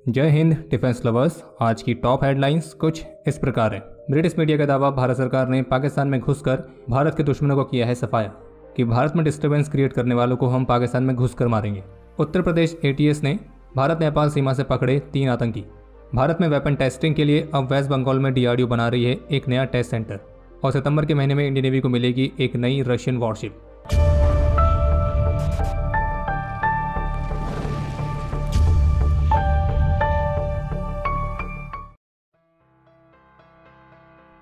जय Hind defence lovers. आज की टॉप हेडलाइंस कुछ इस प्रकार है। ब्रिटिश मीडिया का दावा, भारत सरकार ने पाकिस्तान में घुसकर भारत के दुश्मनों को किया है सफाया कि भारत में डिस्टर्बेंस क्रिएट करने वालों को हम पाकिस्तान में घुसकर मारेंगे। उत्तर प्रदेश ATS ने भारत नेपाल सीमा से पकड़े 3 आतंकी। भारत में वेपन टेस्टिंग के लिए अब वेस्ट बंगाल में DRDO बना रही है एक नया टेस्ट सेंटर। और सितंबर के महीने में इंडियन नेवी को मिलेगी एक नई रशियन वॉरशिप।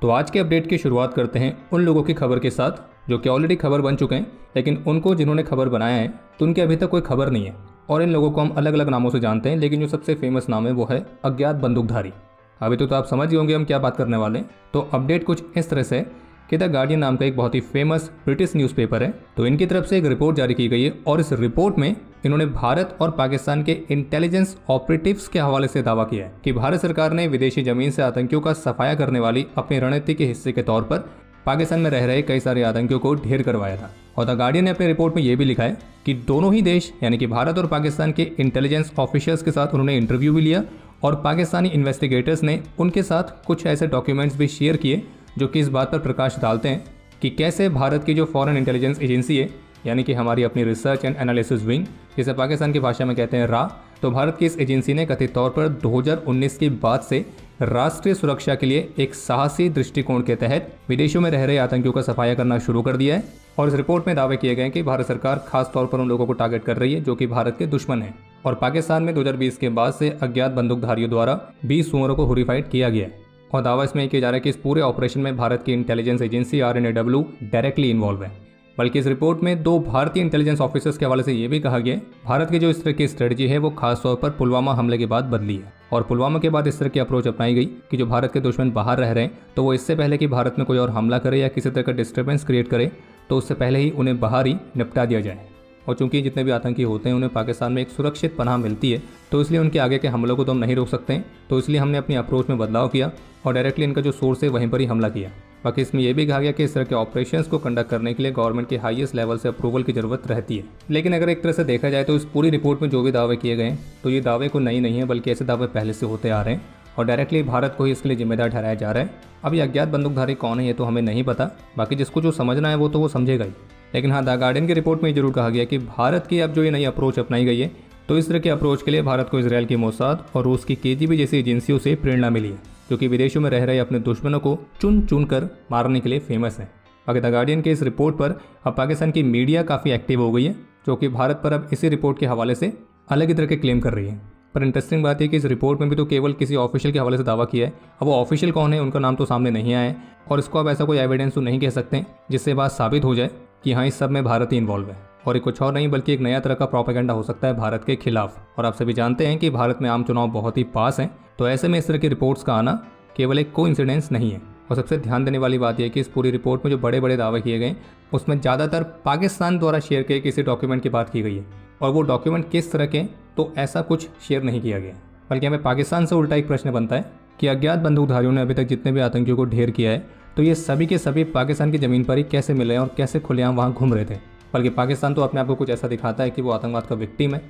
तो आज के अपडेट की शुरुआत करते हैं उन लोगों की खबर के साथ जो कि ऑलरेडी खबर बन चुके हैं, लेकिन उनको जिन्होंने खबर बनाया है तो उनकी अभी तक कोई खबर नहीं है। और इन लोगों को हम अलग अलग नामों से जानते हैं, लेकिन जो सबसे फेमस नाम है वो है अज्ञात बंदूकधारी। अभी तो आप समझ ही होंगे हम क्या बात करने वाले हैं। तो अपडेट कुछ इस तरह से कि द गार्डियन नाम का एक बहुत ही फेमस ब्रिटिश न्यूज़पेपर है, तो इनकी तरफ से एक रिपोर्ट जारी की गई है। और इस रिपोर्ट में इन्होंने भारत और पाकिस्तान के इंटेलिजेंस ऑपरेटिव्स के हवाले से दावा किया है कि भारत सरकार ने विदेशी जमीन से आतंकियों का सफाया करने वाली अपनी रणनीति के हिस्से के तौर पर पाकिस्तान में रह रहे कई सारे आतंकियों को ढेर करवाया था। और द गार्डियन ने अपनी रिपोर्ट में यह भी लिखा है कि दोनों ही देश यानी कि भारत और पाकिस्तान के इंटेलिजेंस ऑफिसर्स के साथ उन्होंने इंटरव्यू भी लिया और पाकिस्तानी इन्वेस्टिगेटर्स ने उनके साथ कुछ ऐसे डॉक्यूमेंट्स भी शेयर किए जो कि इस बात पर प्रकाश डालते हैं कि कैसे भारत की जो फॉरेन इंटेलिजेंस एजेंसी है यानी कि हमारी अपनी रिसर्च एंड एनालिसिस विंग, जिसे पाकिस्तान की भाषा में कहते हैं रा, तो भारत की इस एजेंसी ने कथित तौर पर 2019 के बाद से राष्ट्रीय सुरक्षा के लिए एक साहसी दृष्टिकोण के तहत विदेशों में रह रहे आतंकियों का सफाया करना शुरू कर दिया है। और इस रिपोर्ट में दावे किए गए हैं कि भारत सरकार खास तौर पर उन लोगों को टारगेट कर रही है जो कि भारत के दुश्मन हैं। और पाकिस्तान में 2020 के बाद से अज्ञात बंदूकधारियों द्वारा 20 सुअरों को होरीफाइड किया गया है। और दावा इसमें किया जा रहा है कि इस पूरे ऑपरेशन में भारत की intelligence agency RNAW directly involve है। बल्कि इस रिपोर्ट में 2 भारतीय इंटेलिजेंस ऑफिसर्स के हवाले से ये भी कहा गया है भारत की जो इस तरह की स्ट्रेटजी है वो खासतौर पर पुलवामा हमले के बाद बदली है। और पुलवामा के बाद इस तरह की अप्रोच अपनाई गई कि जो भारत के दुश्मन बाहर रह रहे हैं तो वो इससे पहले कि भारत में कोई और हमला करे या किसी तरह का डिस्टर्बेंस क्रिएट करे तो उससे पहले ही उन्हें बाहर ही निपटा दिया जाए। और चूंकि जितने भी आतंकी होते हैं उन्हें पाकिस्तान में एक सुरक्षित पनाह मिलती है, तो इसलिए उनके आगे के हमलों को तो हम नहीं रोक सकते हैं। तो इसलिए हमने अपनी अप्रोच में बदलाव किया और डायरेक्टली इनका जो सोर्स है वहीं पर ही हमला किया। बाकी इसमें यह भी कहा गया कि इस तरह के ऑपरेशंस को कंडक्ट करने के लिए गवर्नमेंट के हाईएस्ट लेवल से अप्रूवल की जरूरत रहती है। लेकिन अगर एक तरह से देखा जाए तो इस पूरी रिपोर्ट में जो भी दावे किए गए तो ये दावे को नई नहीं है, बल्कि ऐसे दावे पहले से होते आ रहे हैं और डायरेक्टली भारत को ही इसके लिए जिम्मेदार ठहराया जा रहा है। अब ये अज्ञात बंदूकधारी कौन है ये तो हमें नहीं पता, बाकी जिसको जो समझना है वो तो वो समझेगा ही। लेकिन हाँ, द गार्डियन की रिपोर्ट में जरूर कहा गया कि भारत की अब जो ये नई अप्रोच अपनाई गई है तो इस तरह के अप्रोच के लिए भारत को इसराइल की मोसाद और रूस की KGB जैसी एजेंसियों से प्रेरणा मिली है जो कि विदेशों में रह रहे अपने दुश्मनों को चुन चुन कर मारने के लिए फेमस है। बाकी द गार्डियन के इस रिपोर्ट पर अब पाकिस्तान की मीडिया काफ़ी एक्टिव हो गई है जो कि भारत पर अब इसी रिपोर्ट के हवाले से अलग ही तरह के क्लेम कर रही है। पर इंटरेस्टिंग बात है कि इस रिपोर्ट में भी तो केवल किसी ऑफिशियल के हवाले से दावा किया है। अब वो ऑफिशियल कौन है उनका नाम तो सामने नहीं आया है और इसको अब ऐसा कोई एविडेंस तो नहीं कह सकते जिससे बात साबित हो जाए कि हाँ इस सब में भारत ही इन्वॉल्व है। और ये कुछ और नहीं बल्कि एक नया तरह का प्रोपेगेंडा हो सकता है भारत के खिलाफ। और आप सभी जानते हैं कि भारत में आम चुनाव बहुत ही पास हैं, तो ऐसे में इस तरह की रिपोर्ट्स का आना केवल एक कोइंसिडेंस नहीं है। और सबसे ध्यान देने वाली बात यह है कि इस पूरी रिपोर्ट में जो बड़े बड़े दावे किए गए उसमें ज़्यादातर पाकिस्तान द्वारा शेयर किए किसी डॉक्यूमेंट की बात की गई है। और वो डॉक्यूमेंट किस तरह के, तो ऐसा कुछ शेयर नहीं किया गया। बल्कि हमें पाकिस्तान से उल्टा एक प्रश्न बनता है कि अज्ञात बंदूकधारियों ने अभी तक जितने भी आतंकियों को ढेर किया है तो ये सभी के सभी पाकिस्तान की ज़मीन पर ही कैसे मिले और कैसे खुलेआम वहाँ घूम रहे थे। बल्कि पाकिस्तान तो अपने आप को कुछ ऐसा दिखाता है कि वो आतंकवाद का विक्टिम है।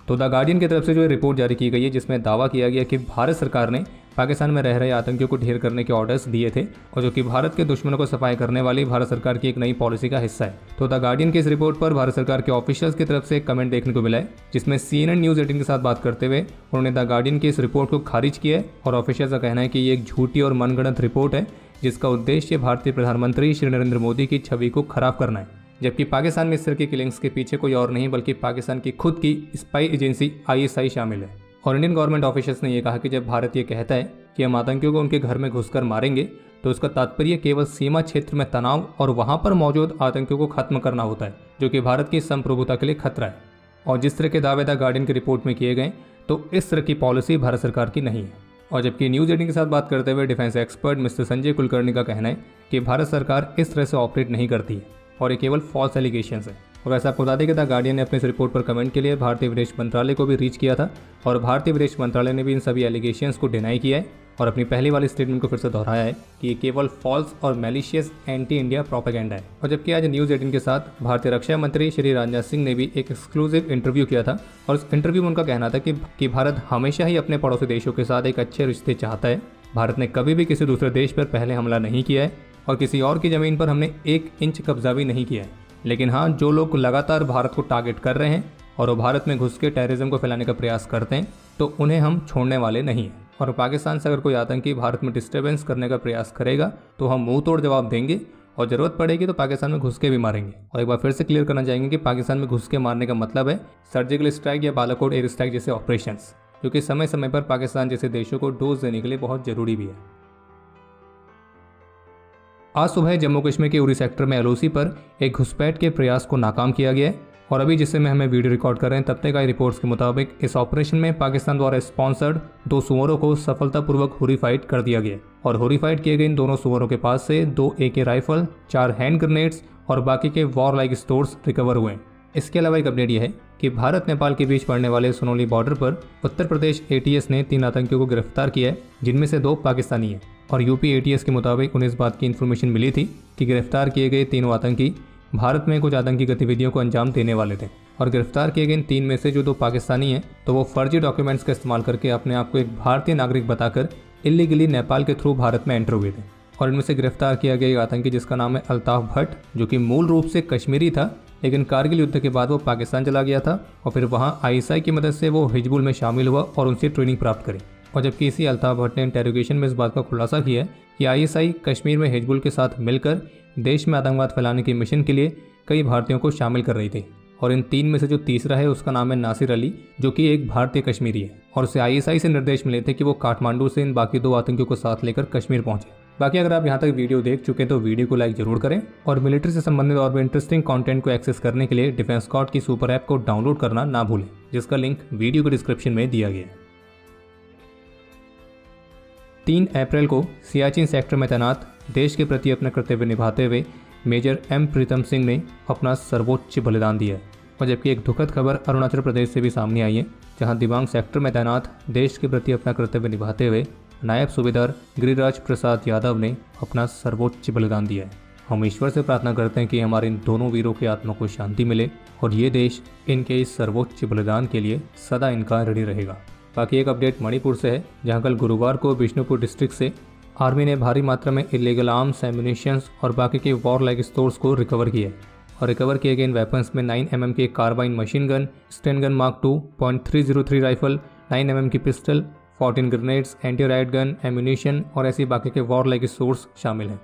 तो द गार्डियन की तरफ से जो रिपोर्ट जारी की गई है जिसमें दावा किया गया कि भारत सरकार ने पाकिस्तान में रह रहे आतंकियों को ढेर करने के ऑर्डर्स दिए थे और जो कि भारत के दुश्मनों को सफाई करने वाली भारत सरकार की एक नई पॉलिसी का हिस्सा है। तो द गार्डियन की इस रिपोर्ट पर भारत सरकार के ऑफिशियल्स की तरफ से एक कमेंट देखने को मिला है जिसमें CNN न्यूज़ 18 के साथ बात करते हुए उन्होंने द गार्डियन की इस रिपोर्ट को खारिज किया है। और ऑफिशियल्स का कहना है कि ये एक झूठी और मनगढ़ंत रिपोर्ट है जिसका उद्देश्य भारतीय प्रधानमंत्री श्री नरेंद्र मोदी की छवि को खराब करना है, जबकि पाकिस्तान में इस तरह की किलिंग्स के पीछे कोई और नहीं बल्कि पाकिस्तान की खुद की स्पाई एजेंसी ISI शामिल है। और इंडियन गवर्नमेंट ऑफिशियल्स ने यह कहा कि जब भारत ये कहता है कि हम आतंकियों को उनके घर में घुसकर मारेंगे तो उसका तात्पर्य केवल सीमा क्षेत्र में तनाव और वहां पर मौजूद आतंकियों को खत्म करना होता है जो कि भारत की संप्रभुता के लिए खतरा है। और जिस तरह के दावे द गार्डियन की रिपोर्ट में किए गए तो इस तरह की पॉलिसी भारत सरकार की नहीं है। और जबकि न्यूज़ 18 के साथ बात करते हुए defence expert mister Sanjay Kulkarni का कहना है कि भारत सरकार इस तरह से ऑपरेट नहीं करती है। और ये केवल फॉल्स एलिगेशंस है। और वैसे आपको बता दें कि द गार्डियन ने अपने इस रिपोर्ट पर कमेंट के लिए भारतीय विदेश मंत्रालय को भी रीच किया था और भारतीय विदेश मंत्रालय ने भी इन सभी एलिगेशंस को डिनाई किया है और अपनी पहली वाली स्टेटमेंट को फिर से दोहराया है कि ये केवल फॉल्स और मैलिशियस एंटी इंडिया प्रोपेगेंडा है। और जबकि आज न्यूज़ 18 के साथ भारतीय रक्षा मंत्री श्री राजनाथ सिंह ने भी एक एक्सक्लूसिव इंटरव्यू किया था और इस इंटरव्यू में उनका कहना था कि भारत हमेशा ही अपने पड़ोसी देशों के साथ एक अच्छे रिश्ते चाहता है। भारत ने कभी भी किसी दूसरे देश पर पहले हमला नहीं किया है और किसी और की ज़मीन पर हमने 1 इंच कब्जा भी नहीं किया है। लेकिन हाँ, जो लोग लगातार भारत को टारगेट कर रहे हैं और वो भारत में घुस के टेररिज्म को फैलाने का प्रयास करते हैं तो उन्हें हम छोड़ने वाले नहीं हैं। और पाकिस्तान से अगर कोई आतंकी भारत में डिस्टर्बेंस करने का प्रयास करेगा तो हम मुंह तोड़ जवाब देंगे और ज़रूरत पड़ेगी तो पाकिस्तान में घुस के भी मारेंगे। और एक बार फिर से क्लियर करना चाहेंगे कि पाकिस्तान में घुस के मारने का मतलब है सर्जिकल स्ट्राइक या बालाकोट एयर स्ट्राइक जैसे ऑपरेशंस, जो कि समय समय पर पाकिस्तान जैसे देशों को डोज देने के लिए बहुत ज़रूरी भी है। आज सुबह जम्मू कश्मीर के उरी सेक्टर में LOC पर एक घुसपैठ के प्रयास को नाकाम किया गया है और अभी जिससे में हमें वीडियो रिकॉर्ड कर रहे हैं तब तक आई रिपोर्ट्स के मुताबिक इस ऑपरेशन में पाकिस्तान द्वारा स्पॉन्सर्ड 2 सुअरों को सफलतापूर्वक होरीफाइड कर दिया गया और होरीफाइड किए गए इन दोनों सुअरों के पास से 2 AK राइफल, 4 हैंड ग्रेनेड्स और बाकी के वॉर लाइक स्टोर्स रिकवर हुए। इसके अलावा एक अपडेट यह है कि भारत नेपाल के बीच पड़ने वाले सोनोली बॉर्डर पर उत्तर प्रदेश ATS ने 3 आतंकियों को गिरफ्तार किया है, जिनमें से 2 पाकिस्तानी हैं। और UP ATS के मुताबिक उन्हें इस बात की इन्फॉर्मेशन मिली थी कि गिरफ्तार किए गए तीनों आतंकी भारत में कुछ आतंकी गतिविधियों को अंजाम देने वाले थे। और गिरफ्तार किए गए इन 3 में से जो 2 पाकिस्तानी हैं तो वो फर्जी डॉक्यूमेंट्स का इस्तेमाल करके अपने आप को एक भारतीय नागरिक बताकर इलीगली नेपाल के थ्रू भारत में एंटर हुए थे। और इनमें से गिरफ्तार किया गया एक आतंकी जिसका नाम है अल्ताफ भट्ट, जो कि मूल रूप से कश्मीरी था लेकिन कारगिल युद्ध के बाद वो पाकिस्तान चला गया था और फिर वहाँ ISI की मदद से वो हिजबुल में शामिल हुआ और उनसे ट्रेनिंग प्राप्त करी। और जबकि इसी अल्ताफ भट्ट ने इंटेरोगेशन में इस बात का खुलासा किया कि ISI कश्मीर में हिजबुल के साथ मिलकर देश में आतंकवाद फैलाने के मिशन के लिए कई भारतीयों को शामिल कर रही थी। और इन 3 में से जो तीसरा है उसका नाम है नासिर अली, जो कि एक भारतीय कश्मीरी है और उसे ISI से निर्देश मिले थे कि वो काठमांडू से इन बाकी 2 आतंकियों को साथ लेकर कश्मीर पहुंचे। बाकी अगर आप यहाँ तक वीडियो देख चुके हैं तो वीडियो को लाइक जरूर करें और मिलिट्री से संबंधित और भी इंटरेस्टिंग कंटेंट को एक्सेस करने के लिए डिफेंस स्कॉट की सुपर ऐप को डाउनलोड करना ना भूलें, जिसका लिंक वीडियो के डिस्क्रिप्शन में दिया गया है। 3 अप्रैल को सियाचिन सेक्टर में तैनात देश के प्रति अपना कर्तव्य निभाते हुए मेजर M प्रीतम सिंह ने अपना सर्वोच्च बलिदान दिया है। और जबकि एक दुखद खबर अरुणाचल प्रदेश से भी सामने आई है, जहां दिबांग सेक्टर में तैनात देश के प्रति अपना कर्तव्य निभाते हुए नायब सूबेदार गिरिराज प्रसाद यादव ने अपना सर्वोच्च बलिदान दिया है। हम ईश्वर से प्रार्थना करते हैं कि हमारे इन दोनों वीरों की आत्मा को शांति मिले और ये देश इनके इस सर्वोच्च बलिदान के लिए सदा इनका ऋणी रहेगा। बाकी एक अपडेट मणिपुर से है, जहाँ कल गुरुवार को बिष्णुपुर डिस्ट्रिक्ट से आर्मी ने भारी मात्रा में इलीगल आर्म्स, एम्यूनिशंस और बाकी के वॉर लाइक स्टोर्स को रिकवर किया और रिकवर किए गए इन वेपन्स में 9 mm के carbine machine gun, sten gun mark 2, .303 rifle, 9 mm की pistol, 14 grenades, anti riot gun, ammunition और ऐसी बाकी के वॉर लाइक स्टोर्स शामिल हैं।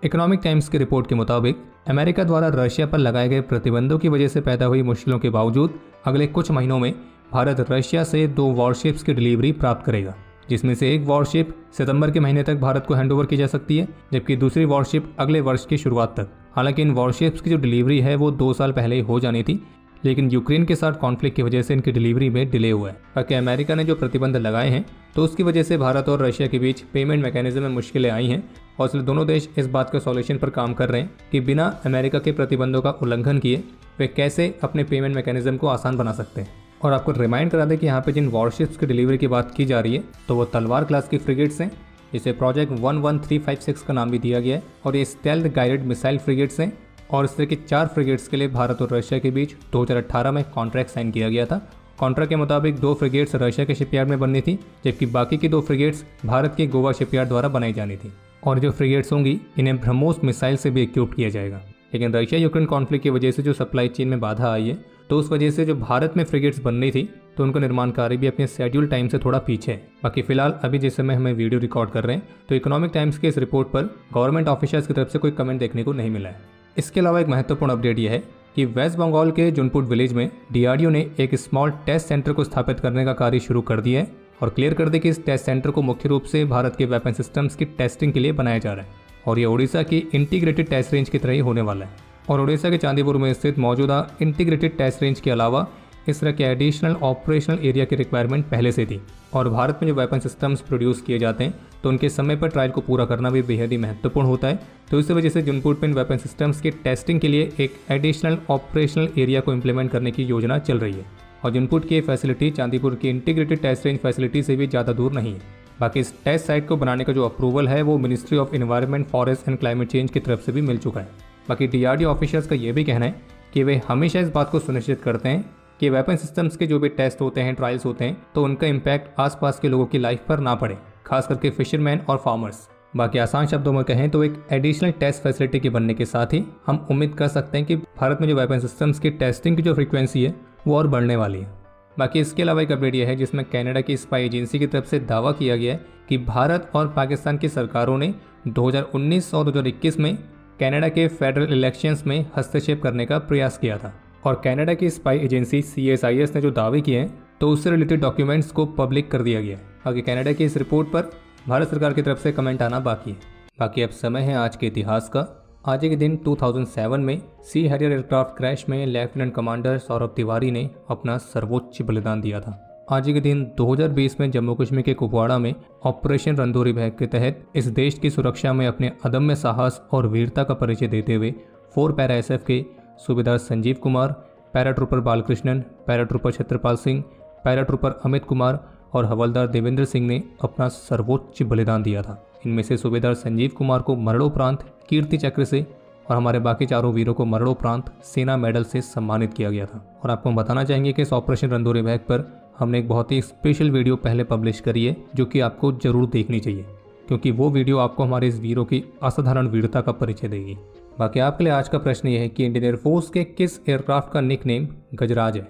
इकोनॉमिक टाइम्स की रिपोर्ट के मुताबिक अमेरिका द्वारा रशिया पर लगाए गए प्रतिबंधों की वजह से पैदा हुई मुश्किलों के बावजूद अगले कुछ महीनों में भारत रशिया से 2 वॉरशिप्स की डिलीवरी प्राप्त करेगा, जिसमें से एक वॉरशिप सितंबर के महीने तक भारत को हैंडओवर की जा सकती है, जबकि दूसरी वॉरशिप अगले वर्ष की शुरुआत तक। हालांकि इन वॉरशिप्स की जो डिलीवरी है वो 2 साल पहले ही हो जानी थी, लेकिन यूक्रेन के साथ कॉन्फ्लिक्ट की वजह से इनकी डिलीवरी में डिले हुआ है। ताकि अमेरिका ने जो प्रतिबंध लगाए हैं तो उसकी वजह से भारत और रशिया के बीच पेमेंट मैकेनिज्म में मुश्किलें आई हैं और इसलिए दोनों देश इस बात के सॉल्यूशन पर काम कर रहे हैं कि बिना अमेरिका के प्रतिबंधों का उल्लंघन किए वे कैसे अपने पेमेंट मैकेनिज्म को आसान बना सकते हैं। और आपको रिमाइंड करा दें कि यहाँ पे जिन वॉरशिप्स की डिलीवरी की बात की जा रही है तो वो तलवार क्लास की फ्रिगेट्स हैं, जिसे प्रोजेक्ट 11356 का नाम भी दिया गया है और ये स्टेल्थ गाइडेड मिसाइल फ्रिगेट्स हैं। और इस तरह की 4 फ्रिगेट्स के लिए भारत और रशिया के बीच 2018 में कॉन्ट्रैक्ट साइन किया गया था। कॉन्ट्रैक्ट के मुताबिक 2 फ्रिगेट्स रशिया के शिपयार्ड में बननी थी, जबकि बाकी की 2 फ्रिगेट्स भारत के गोवा शिपयार्ड द्वारा बनाई जानी थी। और जो फ्रिगेट्स होंगी इन्हें ब्रह्मोस मिसाइल से भी इक्विप्ड किया जाएगा। लेकिन रशिया यूक्रेन कॉन्फ्लिक्ट की वजह से जो सप्लाई चेन में बाधा आई है तो उस वजह से जो भारत में फ्रिगेट्स बननी थी तो उनका निर्माण कार्य भी अपने शेड्यूल टाइम से थोड़ा पीछे है। बाकी फिलहाल अभी जिस समय हमें वीडियो रिकॉर्ड कर रहे हैं तो इकोनॉमिक टाइम्स के इस रिपोर्ट पर गवर्नमेंट ऑफिशियल्स की तरफ से कोई कमेंट देखने को नहीं मिला है। इसके अलावा एक महत्वपूर्ण अपडेट यह है कि वेस्ट बंगाल के जुनपुट विलेज में DRDO ने एक स्मॉल टेस्ट सेंटर को स्थापित करने का कार्य शुरू कर दिया है और क्लियर कर दे कि इस टेस्ट सेंटर को मुख्य रूप से भारत के वेपन सिस्टम्स की टेस्टिंग के लिए बनाया जा रहा है और ये ओडिशा की इंटीग्रेटेड टेस्ट रेंज की तरह ही होने वाला है। और ओडिशा के चांदीपुर में स्थित मौजूदा इंटीग्रेटेड टेस्ट रेंज के अलावा इस तरह के एडिशनल ऑपरेशनल एरिया की रिक्वायरमेंट पहले से थी और भारत में जो वेपन सिस्टम्स प्रोड्यूस किए जाते हैं तो उनके समय पर ट्रायल को पूरा करना भी बेहद ही महत्वपूर्ण होता है। तो इस वजह से जौनपुर में वेपन सिस्टम्स की टेस्टिंग के लिए एक एडिशनल ऑपरेशनल एरिया को इम्प्लीमेंट करने की योजना चल रही है और जौनपुर की फैसिलिटी चांदीपुर की इंटीग्रेटेड टेस्ट रेंज फैसिलिटी से भी ज़्यादा दूर नहीं है। बाकी इस टेस्ट साइट को बनाने का जो अप्रूवल है वो ministry of environment, forest and climate change की तरफ से भी मिल चुका है। बाकी DRDO ऑफिसर्स का ये भी कहना है कि वे हमेशा इस बात को सुनिश्चित करते हैं कि वेपन सिस्टम्स के जो भी टेस्ट होते हैं, ट्रायल्स होते हैं, तो उनका इम्पैक्ट आसपास के लोगों की लाइफ पर ना पड़े, खास करके फिशरमैन और फार्मर्स। बाकी आसान शब्दों में कहें तो एक एडिशनल टेस्ट फैसिलिटी के बनने के साथ ही हम उम्मीद कर सकते हैं कि भारत में जो वेपन सिस्टम्स की टेस्टिंग की जो फ्रीक्वेंसी है वो और बढ़ने वाली है। बाकी इसके अलावा एक अपडेट यह है जिसमें कनाडा की स्पाई एजेंसी की तरफ से दावा किया गया है कि भारत और पाकिस्तान की सरकारों ने 2019 और 2021 में कनाडा के फेडरल इलेक्शंस में हस्तक्षेप करने का प्रयास किया था और कनाडा की स्पाई एजेंसी CSIS ने जो दावे किए हैं तो उससे रिलेटेड डॉक्यूमेंट्स को पब्लिक कर दिया गया है। बाकी कनाडा की इस रिपोर्ट पर भारत सरकार की तरफ से कमेंट आना बाकी है। बाकी अब समय है आज के इतिहास का। आज के दिन 2007 में सी हैरियर एयरक्राफ्ट क्रैश में लेफ्टिनेंट कमांडर सौरभ तिवारी ने अपना सर्वोच्च बलिदान दिया था। आज के दिन 2020 में जम्मू कश्मीर के कुपवाड़ा में ऑपरेशन रंदोरी बहक के तहत इस देश की सुरक्षा में अपने अदम्य साहस और वीरता का परिचय देते हुए 4 पैरा SF के सूबेदार Sanjeev Kumar, para trooper Balakrishnan, para trooper Chhatrapal Singh, para trooper Amit Kumar और हवलदार देवेंद्र सिंह ने अपना सर्वोच्च बलिदान दिया था। इनमें से सूबेदार संजीव कुमार को मरणोपरांत कीर्ति चक्र से और हमारे बाकी चारों वीरों को मरणोपरांत सेना मेडल से सम्मानित किया गया था। और आपको हम बताना चाहेंगे कि इस ऑपरेशन रंदोरी बहक पर हमने एक बहुत ही स्पेशल वीडियो पहले पब्लिश करी है जो कि आपको जरूर देखनी चाहिए, क्योंकि वो वीडियो आपको हमारे इस वीरों की असाधारण वीरता का परिचय देगी। बाकी आपके लिए आज का प्रश्न ये है कि इंडियन एयरफोर्स के किस एयरक्राफ्ट का निकनेम गजराज है।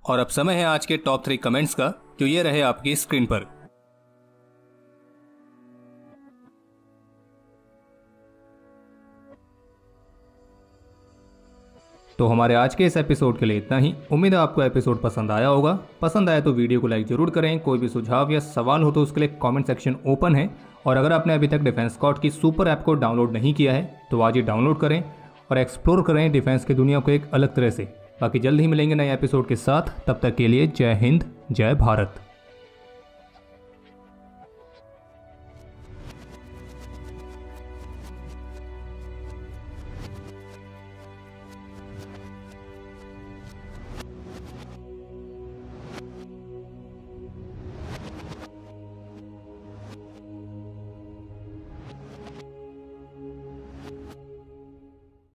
और अब समय है आज के टॉप 3 कमेंट्स का, जो ये रहे आपकी स्क्रीन पर। तो हमारे आज के इस एपिसोड के लिए इतना ही। उम्मीद है आपको एपिसोड पसंद आया होगा। पसंद आया तो वीडियो को लाइक जरूर करें। कोई भी सुझाव या सवाल हो तो उसके लिए कमेंट सेक्शन ओपन है। और अगर आपने अभी तक डिफेंस स्कॉट की सुपर ऐप को डाउनलोड नहीं किया है तो आज ही डाउनलोड करें और एक्सप्लोर करें डिफेंस की दुनिया को एक अलग तरह से। बाकी जल्द ही मिलेंगे नए एपिसोड के साथ। तब तक के लिए जय हिंद, जय भारत।